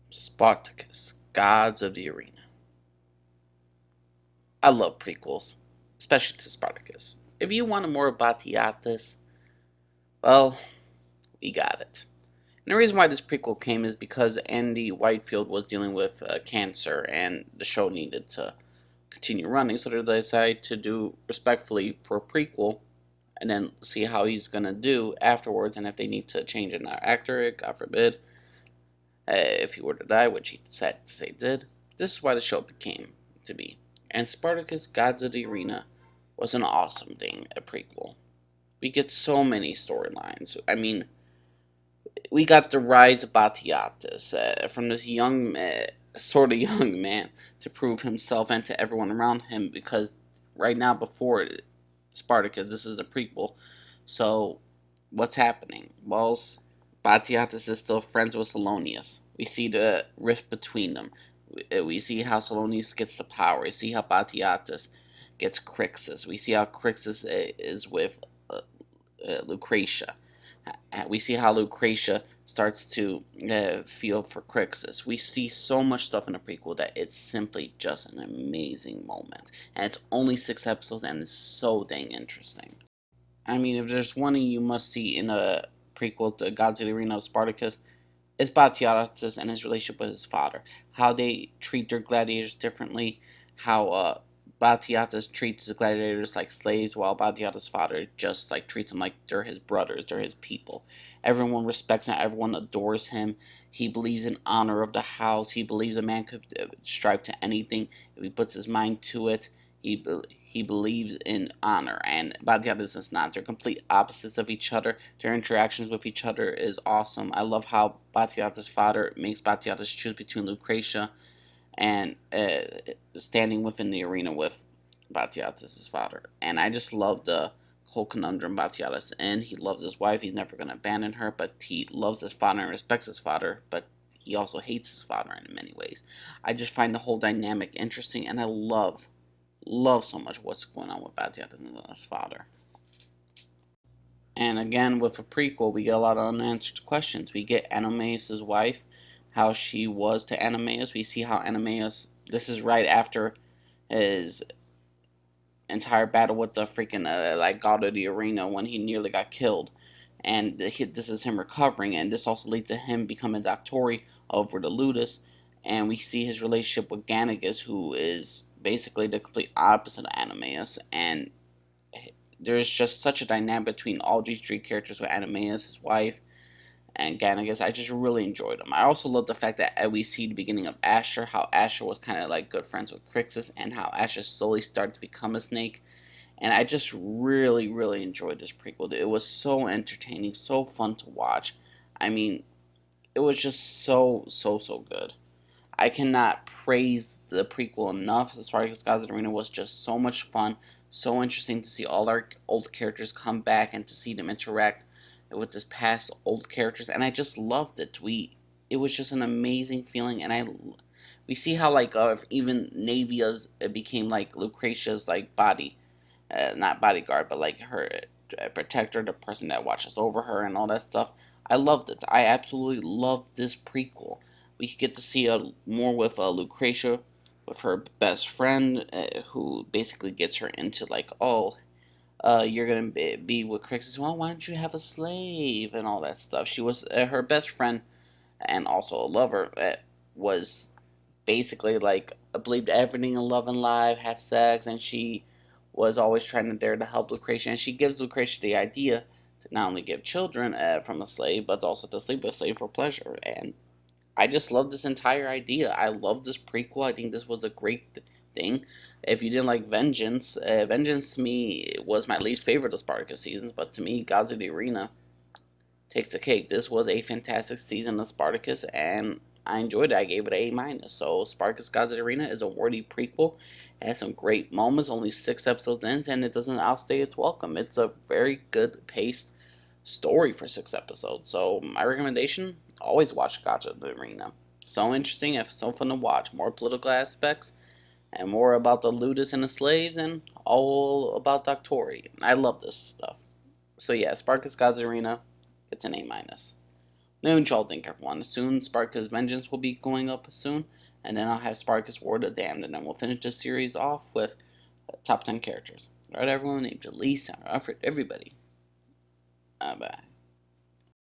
Spartacus, Gods of the Arena. I love prequels, especially to Spartacus. If you wanted more about Batiatus, well, we got it. And the reason why this prequel came is because Andy Whitefield was dealing with cancer, and the show needed to continue running, so they decided to do respectfully for a prequel, and then see how he's gonna do afterwards, and if they need to change an actor, God forbid, if he were to die, which he said to say did. This is why the show became to be. And Spartacus Gods of the Arena was an awesome thing, a prequel. We get so many storylines. I mean, we got the rise of Batiatus, from this young, sort of young man, to prove himself and to everyone around him. Because right now, before Spartacus, this is the prequel. So, what's happening? Well, Batiatus is still friends with Salonius. We see the rift between them. We see how Salonius gets the power. We see how Batiatus gets Crixus. We see how Crixus is with Lucretia. We see how Lucretia starts to feel for Crixus. We see so much stuff in the prequel that it's simply just an amazing moment. And it's only 6 episodes and it's so dang interesting. I mean, if there's one thing you must see in a prequel to Gods of the Arena of Spartacus, it's Batiatus and his relationship with his father. How they treat their gladiators differently, how Batiatus treats his gladiators like slaves, while Batiatus' father just like treats them like they're his brothers, they're his people. Everyone respects him, everyone adores him. He believes in honor of the house. He believes a man could strive to anything if he puts his mind to it. He believes in honor, and Batiatus is not. They're complete opposites of each other. Their interactions with each other is awesome. I love how Batiatus' father makes Batiatus choose between Lucretia and standing within the arena with Batiatus' father. And I just love the whole conundrum Batiatus in. He loves his wife. He's never going to abandon her, but he loves his father and respects his father, but he also hates his father in many ways. I just find the whole dynamic interesting, and I love so much what's going on with Batiatus and his father. And again, with a prequel, we get a lot of unanswered questions. We get Anomaeus' wife, how she was to Anomaeus. We see how Anomaeus, this is right after his entire battle with the freaking like god of the arena when he nearly got killed, and this is him recovering, and this also leads to him becoming Doctori over the Ludus, and we see his relationship with Ganagus, who is basically the complete opposite of Anomaeus, and there's just such a dynamic between all these three characters with Anomaeus, his wife, and Ganagus. I just really enjoyed them. I also love the fact that we see the beginning of Asher, how Asher was kind of like good friends with Crixus, and how Asher slowly started to become a snake. And I just really enjoyed this prequel. It was so entertaining, so fun to watch. I mean, it was just so good. I cannot praise the prequel enough. Spartacus Gods of the Arena was just so much fun, so interesting to see all our old characters come back and to see them interact with this past old characters, and I just loved it. It was just an amazing feeling, and we see how like even Navia's became like Lucretia's like not bodyguard, but like her protector, the person that watches over her and all that stuff. I loved it. I absolutely loved this prequel. We get to see more with Lucretia, with her best friend, who basically gets her into like, oh, you're gonna be with Crixus. Well, why don't you have a slave and all that stuff? She was her best friend and also a lover. Was basically like believed everything in love and life, have sex, and she was always trying to dare to help Lucretia. And she gives Lucretia the idea to not only give children from a slave, but also to sleep with a slave for pleasure. And I just love this entire idea. I love this prequel. I think this was a great thing. If you didn't like Vengeance, Vengeance to me was my least favorite of Spartacus seasons, but to me, Gods of the Arena takes the cake. This was a fantastic season of Spartacus, and I enjoyed it. I gave it an A minus. So Spartacus Gods of the Arena is a worthy prequel. It has some great moments. Only 6 episodes in, and it doesn't outstay its welcome. It's a very good paced story for 6 episodes. So my recommendation: always watch Gods of the Arena. So interesting, and so fun to watch. More political aspects, and more about the Ludus and the slaves, and all about Doctori. I love this stuff. So yeah, Spartacus Gods Arena gets an A minus. Let me know what y'all think, everyone. Soon, Spartacus Vengeance will be going up soon, and then I'll have Spartacus War of the Damned, and then we'll finish this series off with top 10 characters. Alright, everyone, named Jalise, Alfred, everybody. Bye.